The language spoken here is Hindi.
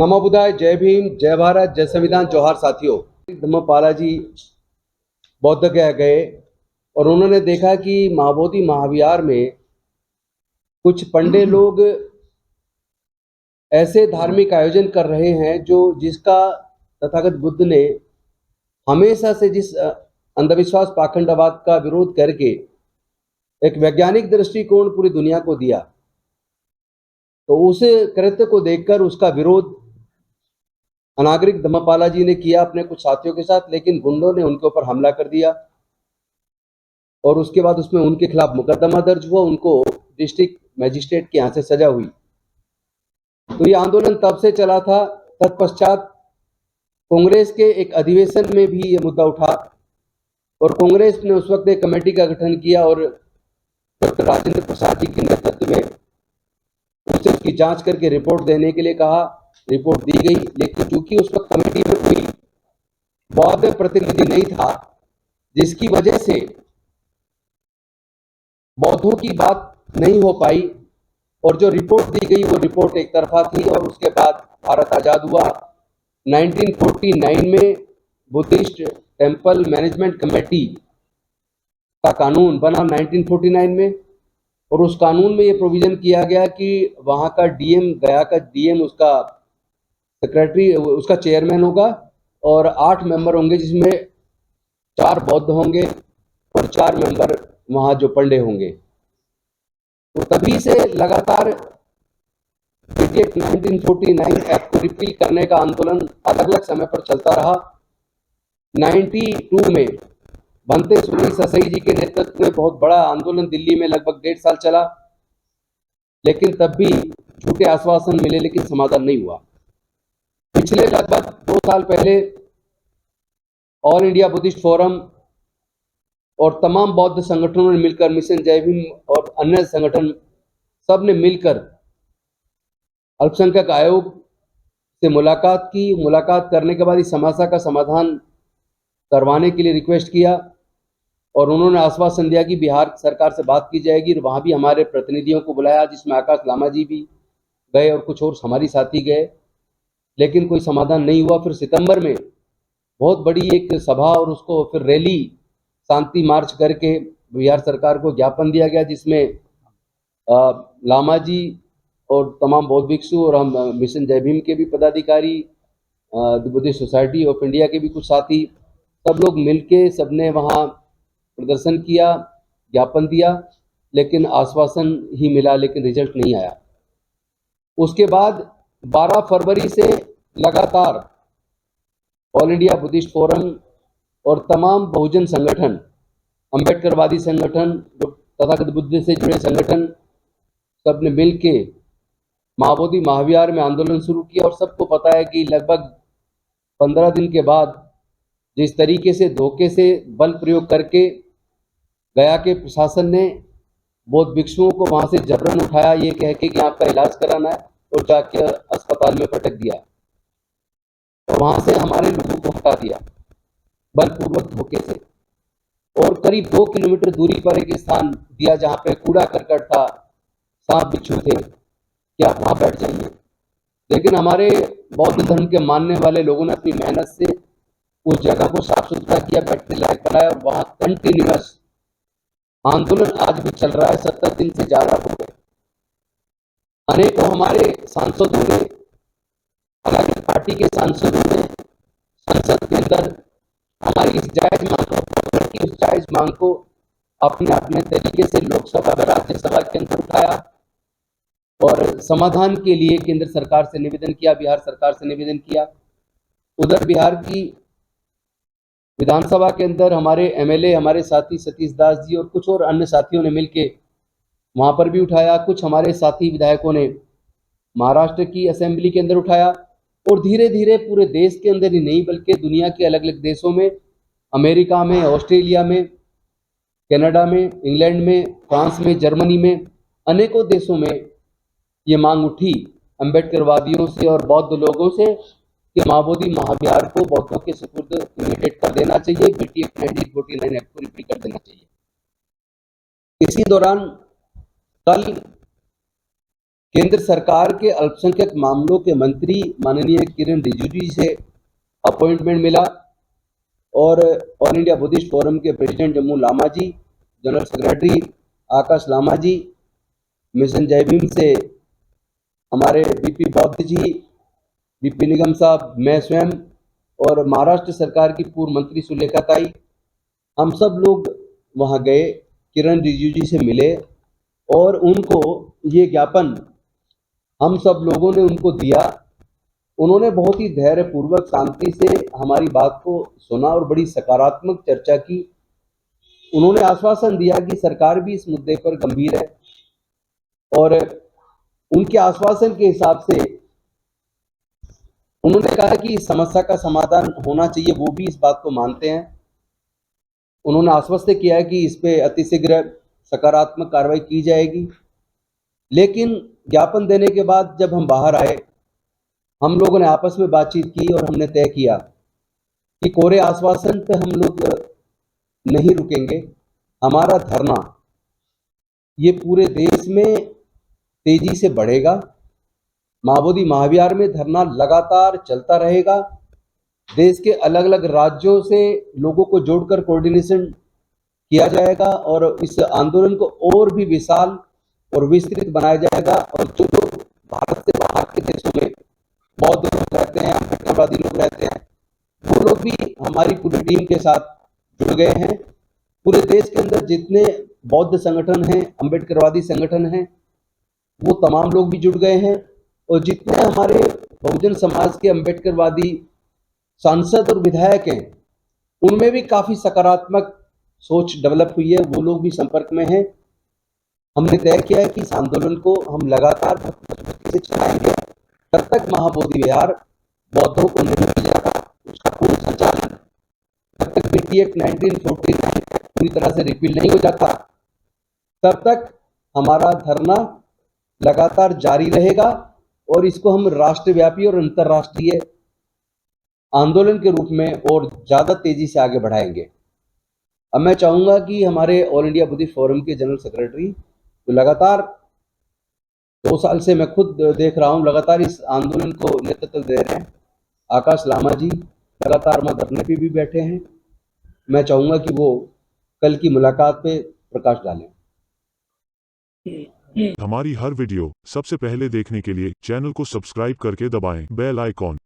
नमो बुद्धाय, जय भीम, जय भारत, जय संविधान, जोहार साथियों। धम्मपाला जी बौद्ध गया गए और उन्होंने देखा कि महाबोधि महाविहार में कुछ पंडे लोग ऐसे धार्मिक आयोजन कर रहे हैं जिसका तथागत बुद्ध ने हमेशा से जिस अंधविश्वास पाखंडवाद का विरोध करके एक वैज्ञानिक दृष्टिकोण पूरी दुनिया को दिया, तो उस कृत्य को देखकर उसका विरोध अनागरिक धम्मपाला जी ने किया अपने कुछ साथियों के साथ, लेकिन गुंडों ने उनके ऊपर हमला कर दिया और उसके बाद उसमें उनके खिलाफ मुकदमा दर्ज हुआ। उनको डिस्ट्रिक्ट मजिस्ट्रेट के यहाँ से सजा हुई। तो ये आंदोलन तब से चला था। तत्पश्चात कांग्रेस के एक अधिवेशन में भी ये मुद्दा उठा और कांग्रेस ने उस वक्त एक कमेटी का गठन किया और डॉक्टर राजेंद्र प्रसाद जी के नेतृत्व में उससे उसकी जांच करके रिपोर्ट देने के लिए कहा। रिपोर्ट दी गई, लेकिन चूंकि उस वक्त कमेटी में कोई बौद्ध प्रतिनिधि नहीं था, जिसकी वजह से बौद्धों की बात नहीं हो पाई और जो रिपोर्ट दी गई वो रिपोर्ट एक तरफा थी। और उसके बाद भारत आजाद हुआ। 1949 में बुद्धिस्ट टेम्पल मैनेजमेंट कमेटी का कानून बना 1949 में, और उस कानून में ये प्रोविजन किया गया कि वहां का डीएम, गया का डीएम उसका सेक्रेटरी, उसका चेयरमैन होगा और 8 मेंबर होंगे, जिसमें 4 बौद्ध होंगे और 4 मेंबर वहां जो पंडे होंगे। तो तभी से लगातार 1949 एक्ट को रिपील करने का आंदोलन अलग अलग समय पर चलता रहा। 92 में भंते सुरी ससई जी के नेतृत्व में बहुत बड़ा आंदोलन दिल्ली में लगभग 1.5 साल चला, लेकिन तब भी झूठे आश्वासन मिले, लेकिन समाधान नहीं हुआ। पिछले लगभग 2 साल पहले ऑल इंडिया बुद्धिस्ट फोरम और तमाम बौद्ध संगठनों ने मिलकर, मिशन जय भीम और अन्य संगठन सब ने मिलकर अल्पसंख्यक आयोग से मुलाकात की। मुलाकात करने के बाद इस समस्या का समाधान करवाने के लिए रिक्वेस्ट किया और उन्होंने आश्वासन दिया कि बिहार सरकार से बात की जाएगी। और वहां भी हमारे प्रतिनिधियों को बुलाया, जिसमें आकाश लामा जी भी गए और कुछ और हमारी साथी गए, लेकिन कोई समाधान नहीं हुआ। फिर सितंबर में बहुत बड़ी एक सभा और उसको फिर रैली, शांति मार्च करके बिहार सरकार को ज्ञापन दिया गया, जिसमें लामा जी और तमाम बौद्ध भिक्षु और हम मिशन जय भीम के भी पदाधिकारी, बुद्धिस्ट सोसाइटी ऑफ इंडिया के भी कुछ साथी, सब लोग मिलके सबने वहाँ प्रदर्शन किया, ज्ञापन दिया, लेकिन आश्वासन ही मिला, लेकिन रिजल्ट नहीं आया। उसके बाद 12 फरवरी से लगातार ऑल इंडिया बुद्धिस्ट फोरम और तमाम बहुजन संगठन, अम्बेडकरवादी संगठन, तथागत बुद्ध से जुड़े संगठन, सब ने मिल के महाबोधि महाविहार में आंदोलन शुरू किया। और सबको पता है कि लगभग 15 दिन के बाद जिस तरीके से धोखे से बल प्रयोग करके गया के प्रशासन ने बौद्ध भिक्षुओं को वहां से जबरन उठाया, ये कह के कि आपका इलाज कराना है, और जाके अस्पताल में पटक दिया और वहां से हमारे लोगों को हटा दिया बलपूर्वक धोखे से। और करीब 2 किलोमीटर दूरी पर एक स्थान दिया जहां पे कूड़ा करकट था, सांप बिच्छू थे कि आप वहां बैठ जाइए। लेकिन हमारे बौद्ध धर्म के मानने वाले लोगों ने अपनी मेहनत से उस जगह को साफ सुथरा किया, बैठने लायक बनाया, और वहां कंटिन्यूअस आंदोलन आज भी चल रहा है। 70 दिन से ज्यादा हो गए। अनेकों हमारे सांसदों ने, अलग अलग पार्टी के सांसदों ने संसद के अंदर हमारी इस जायज मांग को अपने अपने तरीके से लोकसभा व राज्यसभा के अंदर उठाया और समाधान के लिए केंद्र सरकार से निवेदन किया, बिहार सरकार से निवेदन किया। उधर बिहार की विधानसभा के अंदर हमारे एमएलए, हमारे साथी सतीश दास जी और कुछ और अन्य साथियों ने मिलके वहां पर भी उठाया। कुछ हमारे साथी विधायकों ने महाराष्ट्र की असेंबली के अंदर उठाया, और धीरे धीरे पूरे देश के अंदर ही नहीं बल्कि दुनिया के अलग अलग देशों में, अमेरिका में, ऑस्ट्रेलिया में, कनाडा में, इंग्लैंड में, फ्रांस में, जर्मनी में, अनेकों देशों में ये मांग उठी अम्बेडकरवादियों से और बौद्ध लोगों से कि महाबोधि महाविहार को बौद्धों के सुपुर्द इमीडिएट कर देना चाहिए, BT Act 1949 एक्ट को रिपील कर देना चाहिए। इसी दौरान कल केंद्र सरकार के अल्पसंख्यक मामलों के मंत्री माननीय किरण रिजिजू जी से अपॉइंटमेंट मिला और ऑल इंडिया बुद्धिस्ट फोरम के प्रेसिडेंट जम्मू लामा जी, जनरल सेक्रेटरी आकाश लामा जी, मिशन जय भीम से हमारे बीपी बौद्ध जी, बीपी निगम साहब, मैं स्वयं और महाराष्ट्र सरकार की पूर्व मंत्री सुलेखा ताई, हम सब लोग वहां गए, किरण रिजिजू जी से मिले और उनको ये ज्ञापन हम सब लोगों ने उनको दिया। उन्होंने बहुत ही धैर्यपूर्वक शांति से हमारी बात को सुना और बड़ी सकारात्मक चर्चा की। उन्होंने आश्वासन दिया कि सरकार भी इस मुद्दे पर गंभीर है और उनके आश्वासन के हिसाब से उन्होंने कहा कि इस समस्या का समाधान होना चाहिए, वो भी इस बात को मानते हैं। उन्होंने आश्वस्त किया है कि इस पे अतिशीघ्र सकारात्मक कार्रवाई की जाएगी। लेकिन ज्ञापन देने के बाद जब हम बाहर आए, हम लोगों ने आपस में बातचीत की और हमने तय किया कि कोरे आश्वासन पे हम लोग नहीं रुकेंगे। हमारा धरना ये पूरे देश में तेजी से बढ़ेगा। महाबोधि महाविहार में धरना लगातार चलता रहेगा। देश के अलग अलग राज्यों से लोगों को जोड़कर कोऑर्डिनेशन किया जाएगा और इस आंदोलन को और भी विशाल और विस्तृत बनाया जाएगा। और जो लोग भारत से बाहर के देशों में बौद्ध लोग रहते हैं, अम्बेडकरवादी लोग रहते हैं, वो लोग भी हमारी पूरी टीम के साथ जुड़ गए हैं। पूरे देश के अंदर जितने बौद्ध संगठन हैं, अम्बेडकरवादी संगठन हैं, वो तमाम लोग भी जुड़ गए हैं। और जितने हमारे बहुजन समाज के अम्बेडकरवादी सांसद और विधायक हैं, उनमें भी काफी सकारात्मक सोच डेवलप हुई है, वो लोग भी संपर्क में हैं। हमने तय किया है कि इस आंदोलन को हम लगातार मजबूती से चलाएंगे तब तक महाबोधि विहार बौद्धों को नहीं मिल जाता, उसका पूर्ण संचालन तब तक BT Act 1949 पूरी तरह से रिपील नहीं हो जाता, तब तक हमारा धरना लगातार जारी रहेगा और इसको हम राष्ट्रव्यापी और अंतर्राष्ट्रीय आंदोलन के रूप में और ज्यादा तेजी से आगे बढ़ाएंगे। अब मैं चाहूंगा कि हमारे ऑल इंडिया बुद्धिस्ट फोरम के जनरल सेक्रेटरी, जो लगातार 2 साल से मैं खुद देख रहा हूं, लगातार इस आंदोलन को नेतृत्व दे रहे हैं, आकाश लामा जी लगातार वहां धरने पे भी बैठे हैं। मैं चाहूंगा कि वो कल की मुलाकात पे प्रकाश डालें। हमारी हर वीडियो सबसे पहले देखने के लिए चैनल को सब्सक्राइब करके दबाएं बेल आइकॉन।